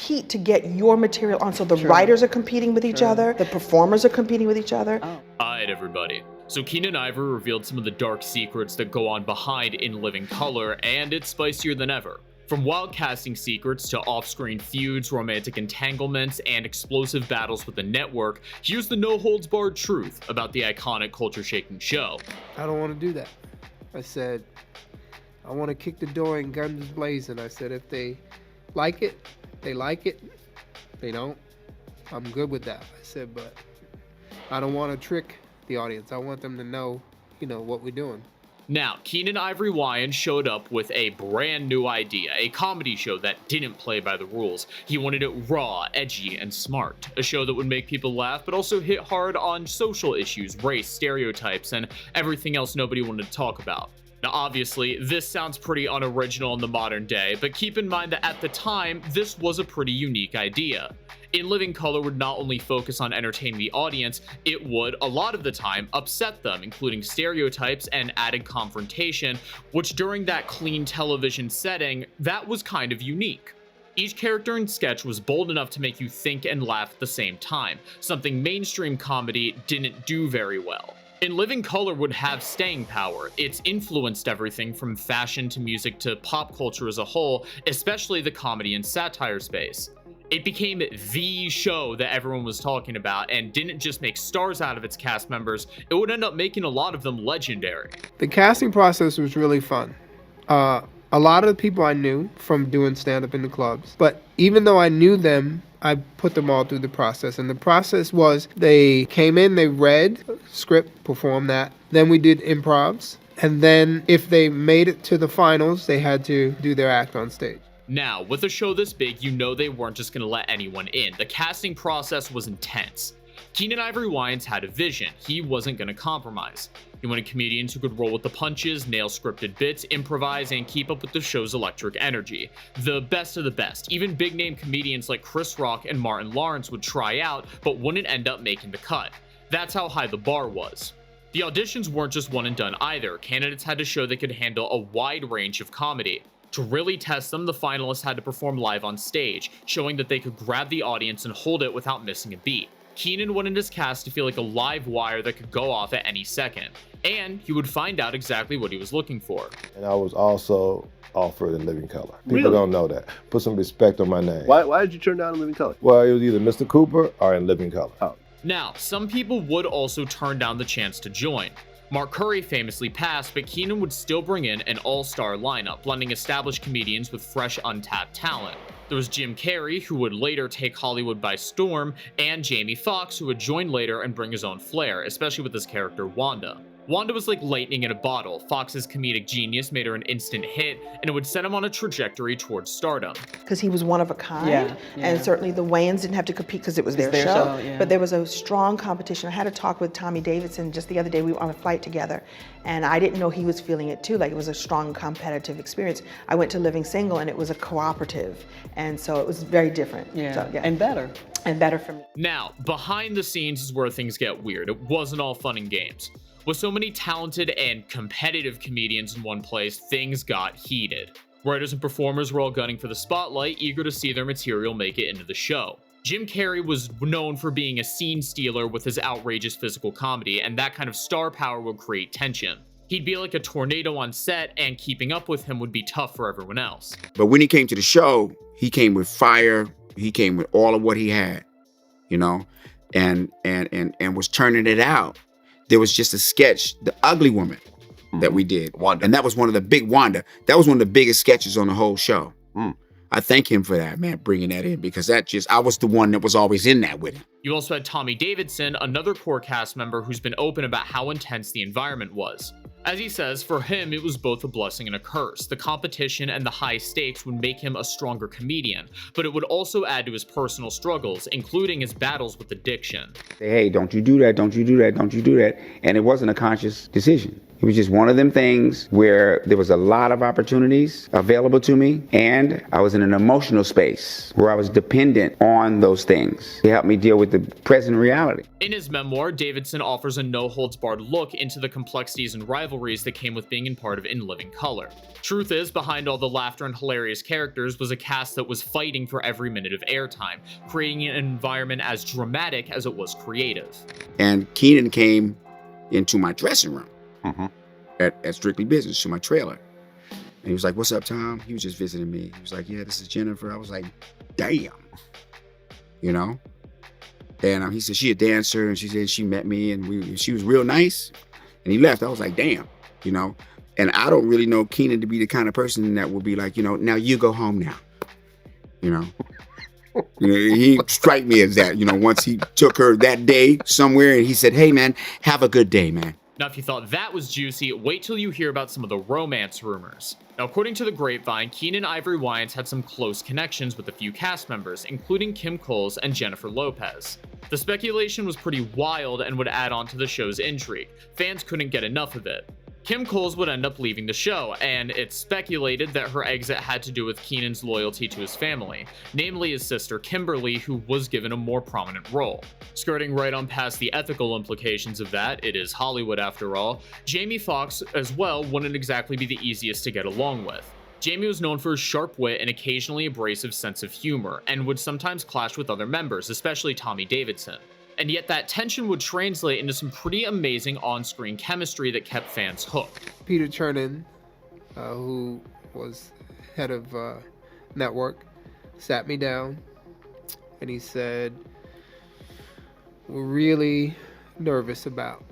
compete to get your material on. So the writers are competing with each other, the performers are competing with each other. Alright, everybody. So Keenan Ivory revealed some of the dark secrets that go on behind In Living Color, and it's spicier than ever. From wild casting secrets to off-screen feuds, romantic entanglements, and explosive battles with the network, here's the no-holds-barred truth about the iconic culture-shaking show. I don't want to do that. I said, I want to kick the door in guns blazing. I said, if they like it, they like it. They don't, I'm good with that. I said, but I don't want to trick the audience. I want them to know, what we're doing. Now, Keenan Ivory Wayans showed up with a brand new idea, a comedy show that didn't play by the rules. He wanted it raw, edgy, and smart. A show that would make people laugh, but also hit hard on social issues, race, stereotypes, and everything else nobody wanted to talk about. Now, obviously, this sounds pretty unoriginal in the modern day, but keep in mind that at the time, this was a pretty unique idea. In Living Color would not only focus on entertaining the audience, it would, a lot of the time, upset them, including stereotypes and added confrontation, which during that clean television setting, that was kind of unique. Each character and sketch was bold enough to make you think and laugh at the same time, something mainstream comedy didn't do very well. In Living Color would have staying power. It's influenced everything from fashion to music to pop culture as a whole, especially the comedy and satire space. It became the show that everyone was talking about and didn't just make stars out of its cast members, it would end up making a lot of them legendary. The casting process was really fun. A lot of the people I knew from doing stand-up in the clubs, but even though I knew them, I put them all through the process. And the process was they came in, they read script, performed that. Then we did improvs. And then if they made it to the finals, they had to do their act on stage. Now, with a show this big, you know they weren't just going to let anyone in. The casting process was intense. Keenan Ivory Wayans had a vision. He wasn't going to compromise. He wanted comedians who could roll with the punches, nail scripted bits, improvise, and keep up with the show's electric energy. The best of the best. Even big-name comedians like Chris Rock and Martin Lawrence would try out, but wouldn't end up making the cut. That's how high the bar was. The auditions weren't just one and done either. Candidates had to show they could handle a wide range of comedy. To really test them, the finalists had to perform live on stage, showing that they could grab the audience and hold it without missing a beat. Keenan wanted his cast to feel like a live wire that could go off at any second, and he would find out exactly what he was looking for. And I was also offered In Living Color. People don't know that. Put some respect on my name. Why did you turn down In Living Color? Well, it was either Mr. Cooper or In Living Color. Oh. Now, some people would also turn down the chance to join. Mark Curry famously passed, but Keenan would still bring in an all-star lineup, blending established comedians with fresh, untapped talent. There was Jim Carrey, who would later take Hollywood by storm, and Jamie Foxx, who would join later and bring his own flair, especially with his character Wanda. Wanda was like lightning in a bottle. Fox's comedic genius made her an instant hit, and it would set him on a trajectory towards stardom. Because he was one of a kind, and certainly the Wayans didn't have to compete because it was their show. But there was a strong competition. I had a talk with Tommy Davidson just the other day. We were on a flight together, and I didn't know he was feeling it too. Like, it was a strong competitive experience. I went to Living Single, and it was a cooperative, and so it was very different. And better. And better for me. Now, behind the scenes is where things get weird. It wasn't all fun and games. With so many talented and competitive comedians in one place, things got heated. Writers and performers were all gunning for the spotlight, eager to see their material make it into the show. Jim Carrey was known for being a scene stealer with his outrageous physical comedy, and that kind of star power would create tension. He'd be like a tornado on set, and keeping up with him would be tough for everyone else. But when he came to the show, he came with fire. He came with all of what he had, and was turning it out. There was just a sketch, The Ugly Woman, that we did. Wanda. And that was one of the big, Wanda, that was one of the biggest sketches on the whole show. I thank him for that, man, bringing that in, because I was the one that was always in that with him. You also had Tommy Davidson, another core cast member who's been open about how intense the environment was. As he says, for him, it was both a blessing and a curse. The competition and the high stakes would make him a stronger comedian, but it would also add to his personal struggles, including his battles with addiction. Hey, don't you do that, don't you do that, don't you do that. And it wasn't a conscious decision. It was just one of them things where there was a lot of opportunities available to me, and I was in an emotional space where I was dependent on those things to help me deal with the present reality. In his memoir, Davidson offers a no-holds-barred look into the complexities and rivalries that came with being in part of In Living Color. Truth is, behind all the laughter and hilarious characters was a cast that was fighting for every minute of airtime, creating an environment as dramatic as it was creative. And Keenan came into my dressing room at Strictly Business, to my trailer. And he was like, "What's up, Tom?" He was just visiting me. He was like, "Yeah, this is Jennifer." I was like, "Damn." You know? And he said, she a dancer, and she said she met me, and she was real nice. And he left. I was like, damn, you know? And I don't really know Keenan to be the kind of person that will be like, you know, now you go home now. You know? He strike me as that, you know, once he took her that day somewhere and he said, "Hey, man, have a good day, man." Now, if you thought that was juicy, wait till you hear about some of the romance rumors. Now, according to the grapevine, Keenan Ivory Wayans had some close connections with a few cast members, including Kim Coles and Jennifer Lopez. The speculation was pretty wild and would add on to the show's intrigue. Fans couldn't get enough of it. Kim Coles would end up leaving the show, and it's speculated that her exit had to do with Keenan's loyalty to his family, namely his sister Kimberly, who was given a more prominent role. Skirting right on past the ethical implications of that, it is Hollywood after all, Jamie Foxx as well wouldn't exactly be the easiest to get along with. Jamie was known for his sharp wit and occasionally abrasive sense of humor, and would sometimes clash with other members, especially Tommy Davidson. And yet that tension would translate into some pretty amazing on-screen chemistry that kept fans hooked. Peter Chernin, who was head of network, sat me down and he said, "We're really nervous about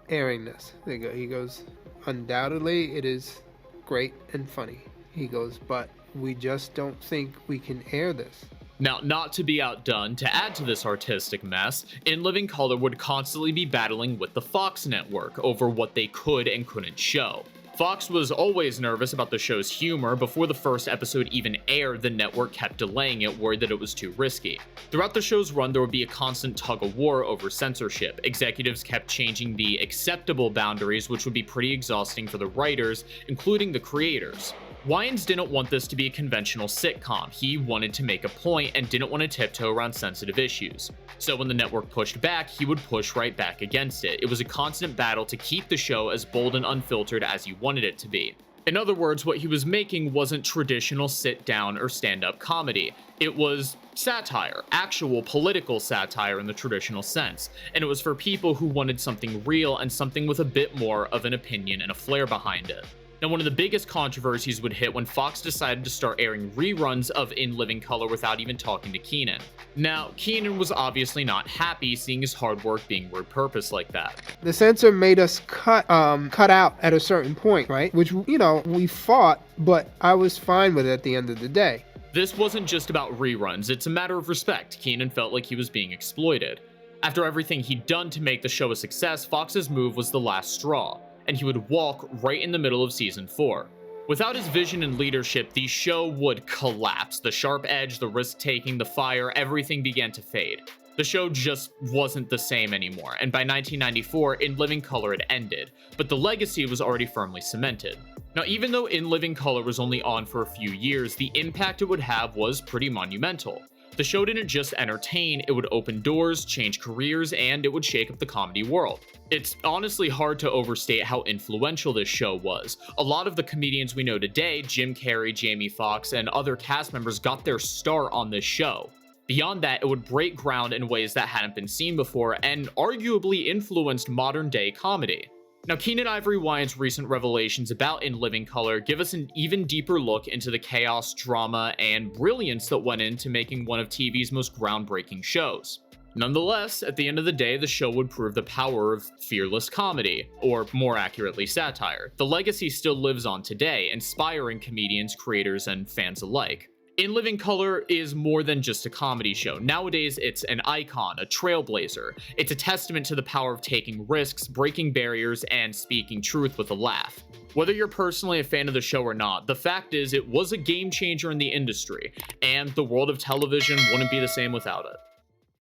airing this." He goes, "Undoubtedly it is great and funny." He goes, "But we just don't think we can air this." Now, not to be outdone, to add to this artistic mess, In Living Color would constantly be battling with the Fox network over what they could and couldn't show. Fox was always nervous about the show's humor. Before the first episode even aired, the network kept delaying it, worried that it was too risky. Throughout the show's run, there would be a constant tug-of-war over censorship. Executives kept changing the acceptable boundaries, which would be pretty exhausting for the writers, including the creators. Wayans didn't want this to be a conventional sitcom. He wanted to make a point and didn't want to tiptoe around sensitive issues. So when the network pushed back, he would push right back against it. It was a constant battle to keep the show as bold and unfiltered as he wanted it to be. In other words, what he was making wasn't traditional sit-down or stand-up comedy. It was satire, actual political satire in the traditional sense, and it was for people who wanted something real and something with a bit more of an opinion and a flair behind it. Now, one of the biggest controversies would hit when Fox decided to start airing reruns of In Living Color without even talking to Keenan. Now, Keenan was obviously not happy seeing his hard work being repurposed like that. The censor made us cut out at a certain point, right? Which, you know, we fought, but I was fine with it at the end of the day. This wasn't just about reruns, it's a matter of respect. Keenan felt like he was being exploited. After everything he'd done to make the show a success, Fox's move was the last straw, and he would walk right in the middle of season 4. Without his vision and leadership, the show would collapse. The sharp edge, the risk-taking, the fire, everything began to fade. The show just wasn't the same anymore, and by 1994, In Living Color had ended, but the legacy was already firmly cemented. Now, even though In Living Color was only on for a few years, the impact it would have was pretty monumental. The show didn't just entertain, it would open doors, change careers, and it would shake up the comedy world. It's honestly hard to overstate how influential this show was. A lot of the comedians we know today, Jim Carrey, Jamie Foxx, and other cast members got their start on this show. Beyond that, it would break ground in ways that hadn't been seen before and arguably influenced modern-day comedy. Now, Keenan Ivory Wayans' recent revelations about In Living Color give us an even deeper look into the chaos, drama, and brilliance that went into making one of TV's most groundbreaking shows. Nonetheless, at the end of the day, the show would prove the power of fearless comedy, or more accurately, satire. The legacy still lives on today, inspiring comedians, creators, and fans alike. In Living Color is more than just a comedy show. Nowadays, it's an icon, a trailblazer. It's a testament to the power of taking risks, breaking barriers, and speaking truth with a laugh. Whether you're personally a fan of the show or not, the fact is it was a game changer in the industry, and the world of television wouldn't be the same without it.